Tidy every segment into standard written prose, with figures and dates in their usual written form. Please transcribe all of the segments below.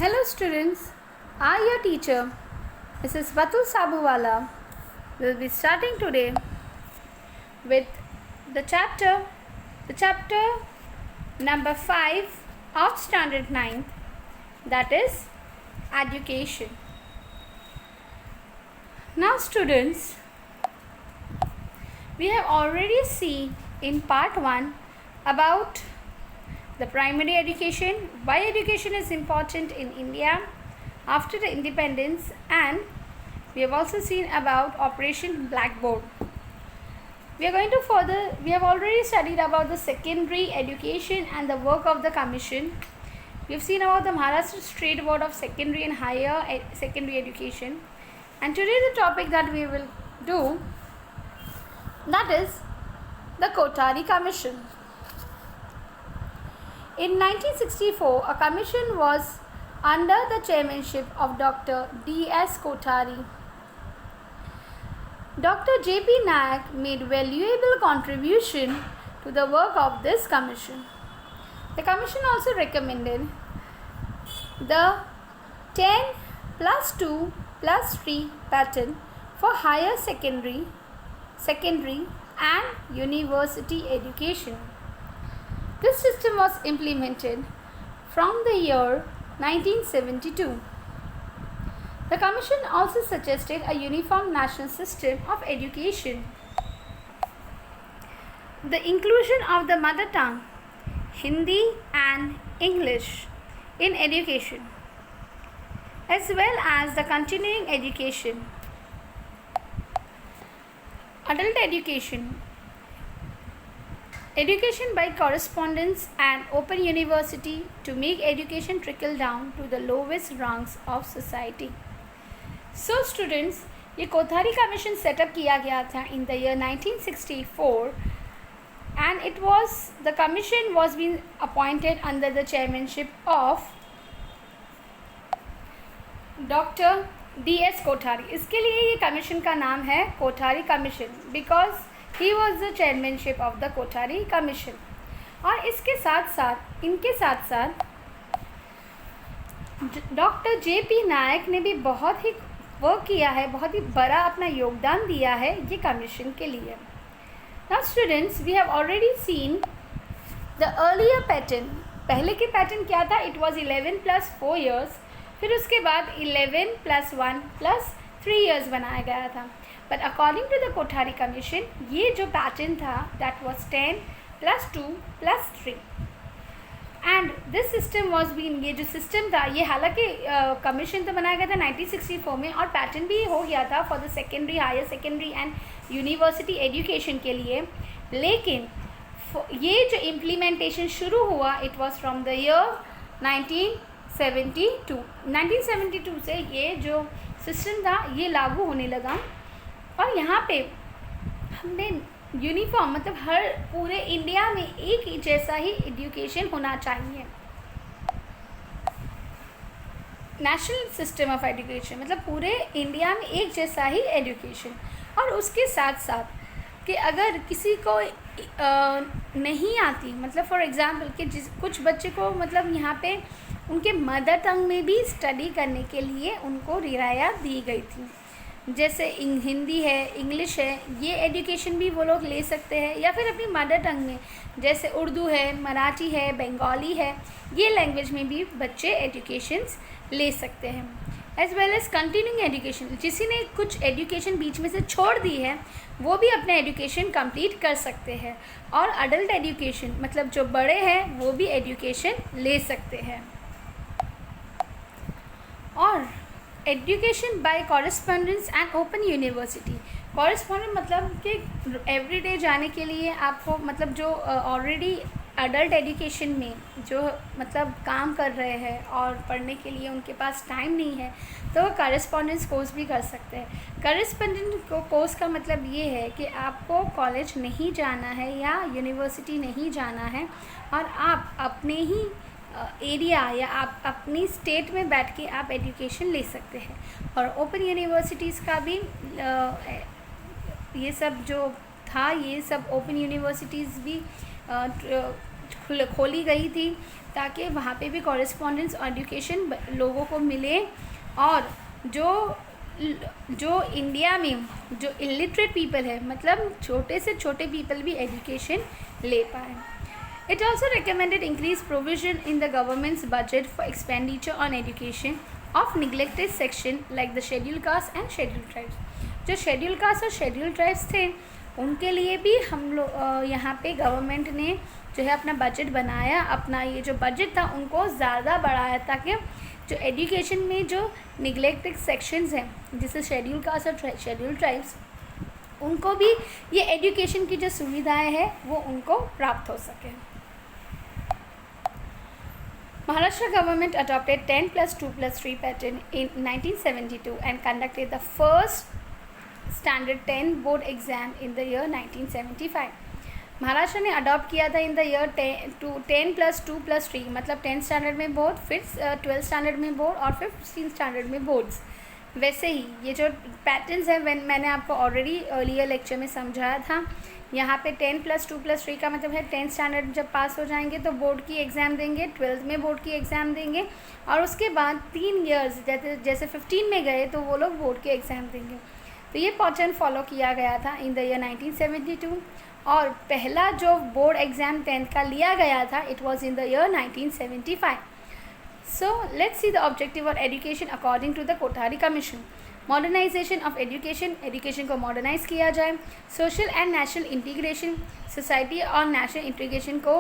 Hello students, I your teacher, Mrs. Batul Sabuwala, will be starting today with the chapter number 5 of standard 9, that is education. Now students, we have already seen in part 1 about the primary education, why education is important in India after the independence, and we have also seen about Operation Blackboard. We have already studied about the secondary education and the work of the commission. We have seen about the Maharashtra State Board of Secondary and Higher Secondary Education, and today the topic that we will do, that is the Kothari Commission. In 1964, a commission was under the chairmanship of Dr. D.S. Kothari. Dr. J.P. Nayak made valuable contribution to the work of this commission. The commission also recommended the 10 plus 2 plus 3 pattern for higher secondary and university education. This system was implemented from the year 1972. The Commission also suggested a uniform national system of education. The inclusion of the mother tongue, Hindi and English, in education, as well as the continuing education, adult education, education by correspondence and open university to make education trickle down to the lowest rungs of society. So students, ये कोथारी commission setup किया गया था in the year 1964 and the commission was being appointed under the chairmanship of Dr. D.S. Kothari. इसके लिए ये commission का नाम है Kothari commission because he was the chairmanship of the Kothari Commission. और इनके साथ साथ डॉक्टर J.P. नायक ने भी बहुत ही वर्क किया है, बहुत ही बड़ा अपना योगदान दिया है ये कमीशन के लिए. Now students, we have already seen the earlier pattern. पहले के पैटर्न क्या था? It was 11 plus 4 years. फिर उसके बाद 11 plus 1 plus 3 years बनाया गया था. But according to the Kothari Commission, ये जो पैटर्न था that was 10 plus 2 plus 3. And this system was being, ये जो सिस्टम था ये हालांकि कमीशन तो बनाया गया था 1964 में और पैटर्न भी हो गया था for the secondary, higher secondary and university education के लिए, लेकिन ये जो इम्प्लीमेंटेशन शुरू हुआ it was from the year 1972 से ये जो सिस्टम था ये लागू होने लगा. और यहाँ पे हमने यूनिफॉर्म मतलब हर पूरे इंडिया में एक ही जैसा ही एजुकेशन होना चाहिए. नेशनल सिस्टम ऑफ एजुकेशन मतलब पूरे इंडिया में एक जैसा ही एजुकेशन. और उसके साथ साथ कि अगर किसी को नहीं आती, मतलब फॉर एग्ज़ाम्पल कि कुछ बच्चे को मतलब यहाँ पे उनके मदर टंग में भी स्टडी करने के लिए उनको रियायत दी गई थी, जैसे हिंदी है, इंग्लिश है, ये एजुकेशन भी वो लोग ले सकते हैं, या फिर अपनी मदर टंग में जैसे उर्दू है, मराठी है, बंगाली है, ये लैंग्वेज में भी बच्चे एजुकेशंस ले सकते हैं. As well as continuing education, किसी ने कुछ एजुकेशन बीच में से छोड़ दी है वो भी अपना एजुकेशन कंप्लीट कर सकते हैं. और अडल्ट एजुकेशन मतलब जो बड़े हैं वो भी एजुकेशन ले सकते हैं. और education by correspondence and open university. Correspondent मतलब कि एवरीडे जाने के लिए आपको मतलब जो ऑलरेडी अडल्ट एजुकेशन में जो मतलब काम कर रहे हैं और पढ़ने के लिए उनके पास टाइम नहीं है तो वो कॉरेस्पॉन्डेंस कोर्स भी कर सकते हैं. कॉरेस्पॉन्डेंट कोर्स का मतलब ये है कि आपको कॉलेज नहीं जाना है या यूनिवर्सिटी नहीं जाना है और आप अपने ही एरिया या आप अपनी स्टेट में बैठ के आप एजुकेशन ले सकते हैं. और ओपन यूनिवर्सिटीज़ का भी ये सब जो था, ये सब ओपन यूनिवर्सिटीज़ भी खोली गई थी ताकि वहाँ पे भी कॉरेस्पॉन्डेंस एजुकेशन लोगों को मिले और जो इंडिया में जो इलिटरेट पीपल है, मतलब छोटे से छोटे पीपल भी एजुकेशन ले पाए. It also recommended increased provision in the government's budget for expenditure on education of neglected section like the scheduled caste and scheduled tribes. जो scheduled caste और scheduled tribes थे उनके लिए भी हम लोग यहाँ पे गवर्नमेंट ने जो है अपना बजट बनाया, अपना ये जो बजट था उनको ज़्यादा बढ़ाया ताकि जो एजुकेशन में जो निगलेक्टेड सेक्शंस हैं जैसे शेड्यूल कास्ट और शेड्यूल ट्राइब्स, उनको भी ये एजुकेशन की जो सुविधाएं हैं वो उनको प्राप्त हो सके. Maharashtra government adopted 10+2+3 pattern in 1972 and conducted the first standard 10 board exam in the year 1975. Maharashtra ने अडॉप्ट किया था इन द ईयर 10+2+3, मतलब 10th स्टैंडर्ड में बोर्ड, फिर 12th स्टैंडर्ड में बोर्ड और फिर 15th स्टैंडर्ड में बोर्ड्स. वैसे ही ये जो पैटर्न्स हैं मैंने आपको ऑलरेडी अर्लियर लेक्चर में समझाया था. यहाँ पे 10+2+3 का मतलब है 10th स्टैंडर्ड जब पास हो जाएंगे तो बोर्ड की एग्ज़ाम देंगे, 12th में बोर्ड की एग्ज़ाम देंगे और उसके बाद 3 ईयर्स जैसे 15 में गए तो वो लोग बोर्ड के एग्ज़ाम देंगे. तो ये पैटर्न फॉलो किया गया था इन द ईयर 1972 और पहला जो बोर्ड एग्ज़ाम 10th का लिया गया था it was in the year 1975. So let's see the objective of education according to the Kothari commission. Modernisation of education, education को मॉडर्नाइज किया जाए. Social and national integration, society और नेशनल इंटीग्रेशन को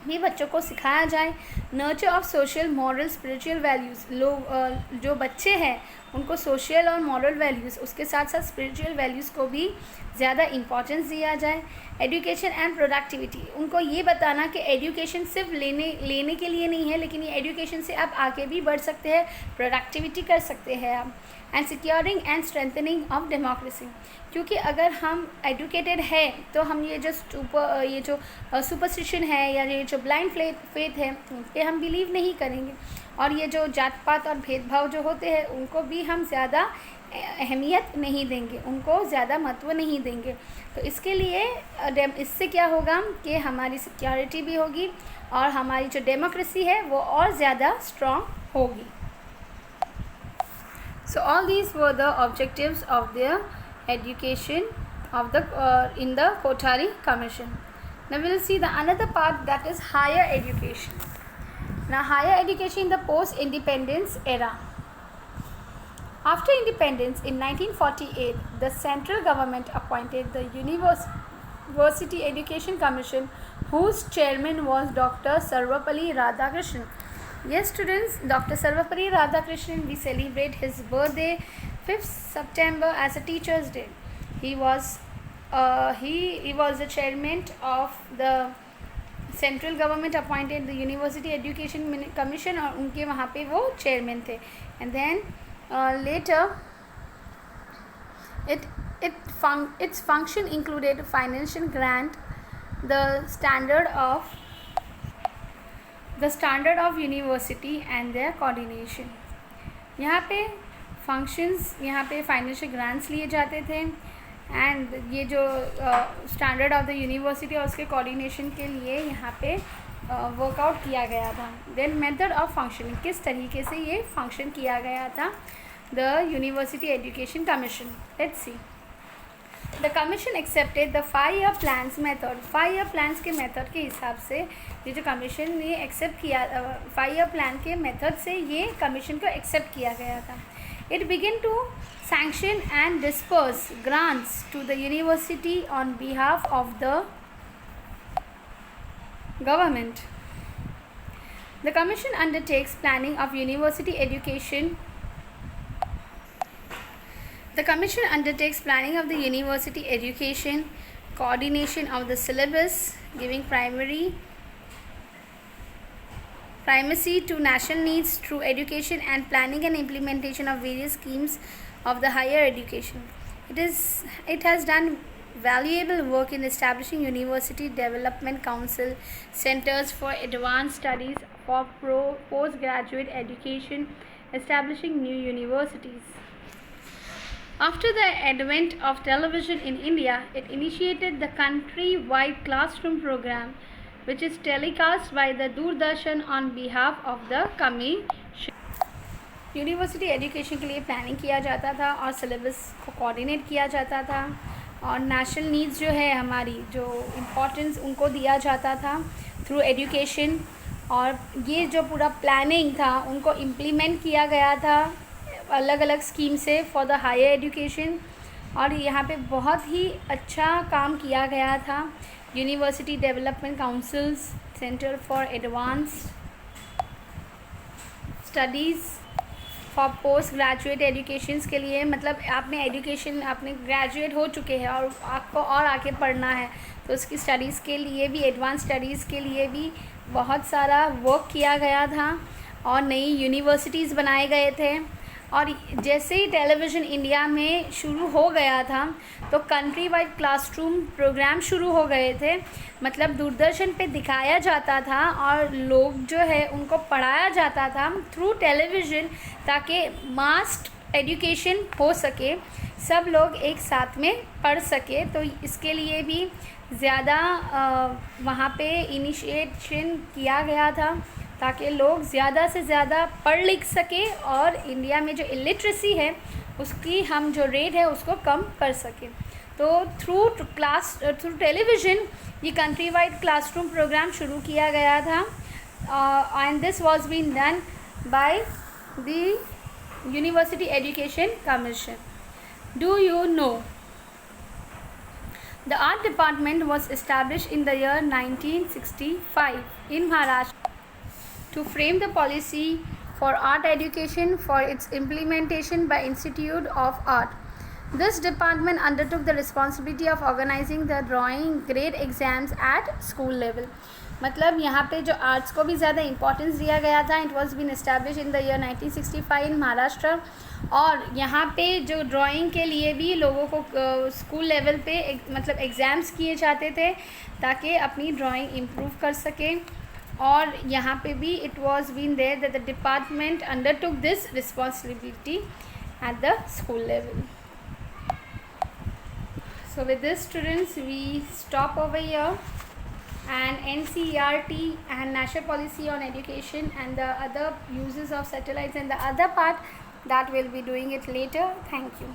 भी बच्चों को सिखाया जाए. Nurture of social moral spiritual values, लोग जो बच्चे हैं उनको सोशल और मॉरल वैल्यूज़ उसके साथ साथ स्पिरिचुअल वैल्यूज़ को भी ज़्यादा इम्पॉर्टेंस दिया जाए. एजुकेशन एंड प्रोडक्टिविटी, उनको ये बताना कि एजुकेशन सिर्फ लेने के लिए नहीं है, लेकिन ये एजुकेशन से आप आगे भी बढ़ सकते हैं, प्रोडक्टिविटी कर सकते हैं आप. And securing and strengthening of democracy, क्योंकि अगर हम एजुकेटेड है तो हम ये जो सुपरस्टिशन है या ये जो ब्लाइंड फेथ है उन पर हम बिलीव नहीं करेंगे और ये जो जात पात और भेदभाव जो होते हैं उनको भी हम ज़्यादा अहमियत नहीं देंगे, उनको ज़्यादा महत्व नहीं देंगे. तो इसके लिए इससे क्या होगा कि हमारी सिक्योरिटी भी होगी और हमारी जो डेमोक्रेसी है वो और ज़्यादा स्ट्रॉन्ग होगी. So all these were the objectives of their education of the in the Kothari Commission. Now we will see the another part, that is higher education. Now higher education in the post-independence era. After independence in 1948, the central government appointed the University Education Commission, whose chairman was Dr. Sarvapalli Radhakrishnan. Yes, students, Dr. Sarvapalli Radhakrishnan, we celebrate his birthday 5th September as a Teacher's Day. He was the chairman of the central government appointed the University Education Commission और उनके वहाँ पे वो chairman थे. And then later its function included financial grant, the standard of university and their coordination. यहाँ पे functions, यहाँ पे financial grants लिए जाते थे एंड ये जो स्टैंडर्ड ऑफ द यूनिवर्सिटी और उसके कोऑर्डिनेशन के लिए यहाँ पे वर्कआउट किया गया था. देन मेथड ऑफ फंक्शनिंग, किस तरीके से ये फंक्शन किया गया था the university education commission. Let's see. The commission accepted the 5-year plans method. 5-year plans के मेथड के हिसाब से ये जो कमीशन ने एक्सेप्ट किया, 5-year प्लान के मेथड से ये कमीशन को एक्सेप्ट किया गया था. It began to sanction and disperse grants to the university on behalf of the government. The commission undertakes planning of university education. The commission undertakes planning of the university education, coordination of the syllabus, giving primacy to national needs through education and planning and implementation of various schemes of the higher education. It has done valuable work in establishing University Development Council, centers for advanced studies, for postgraduate education, establishing new universities. After the advent of television in India, it initiated the country-wide classroom program which is telecast by the Doordarshan on behalf of the commission. University education के लिए planning किया जाता था और syllabus को coordinate किया जाता था और नेशनल नीड्स जो है हमारी जो इम्पोर्टेंस उनको दिया जाता था थ्रू एजुकेशन। और ये जो पूरा प्लानिंग था उनको इम्प्लीमेंट किया गया था अलग अलग स्कीम से फॉर द हायर एजुकेशन। और यहाँ पे बहुत ही अच्छा काम किया गया था। University development councils, centre for advanced studies for post graduate educations के लिए, मतलब आपने एजुकेशन आपने ग्रेजुएट हो चुके हैं और आपको और आगे पढ़ना है तो उसकी स्टडीज़ के लिए भी, एडवांस स्टडीज़ के लिए भी बहुत सारा वर्क किया गया था और नई यूनिवर्सिटीज़ बनाए गए थे। और जैसे ही टेलीविज़न इंडिया में शुरू हो गया था तो कंट्री वाइड क्लासरूम प्रोग्राम शुरू हो गए थे, मतलब दूरदर्शन पे दिखाया जाता था और लोग जो है उनको पढ़ाया जाता था थ्रू टेलीविज़न ताकि मास एजुकेशन हो सके, सब लोग एक साथ में पढ़ सके। तो इसके लिए भी ज़्यादा वहाँ पे इनिशिएशन किया गया था ताकि लोग ज़्यादा से ज़्यादा पढ़ लिख सके और इंडिया में जो इलिटरेसी है उसकी हम जो रेट है उसको कम कर सकें। तो थ्रू टेलीविज़न ये कंट्री वाइड क्लासरूम प्रोग्राम शुरू किया गया था and this was been done by the university education commission. Do you know the art department was established in the year 1965 in Maharashtra to frame the policy for art education for its implementation by Institute of Art. This department undertook the responsibility of organizing the drawing grade exams at school level. मतलब यहाँ पे जो arts को भी ज़्यादा importance दिया गया था। It was been establish in the year 1965 in Maharashtra. और यहाँ पे जो ड्राइंग के लिए भी लोगों को स्कूल लेवल पे मतलब एग्ज़ाम्स किए जाते थे ताकि अपनी ड्राइंग इम्प्रूव कर सकें। और यहाँ पे भी it was been there that the department undertook this responsibility at the school level. So with this students we stop over here, and NCERT and national policy on education and the other uses of satellites and the other part that we'll be doing it later. Thank you.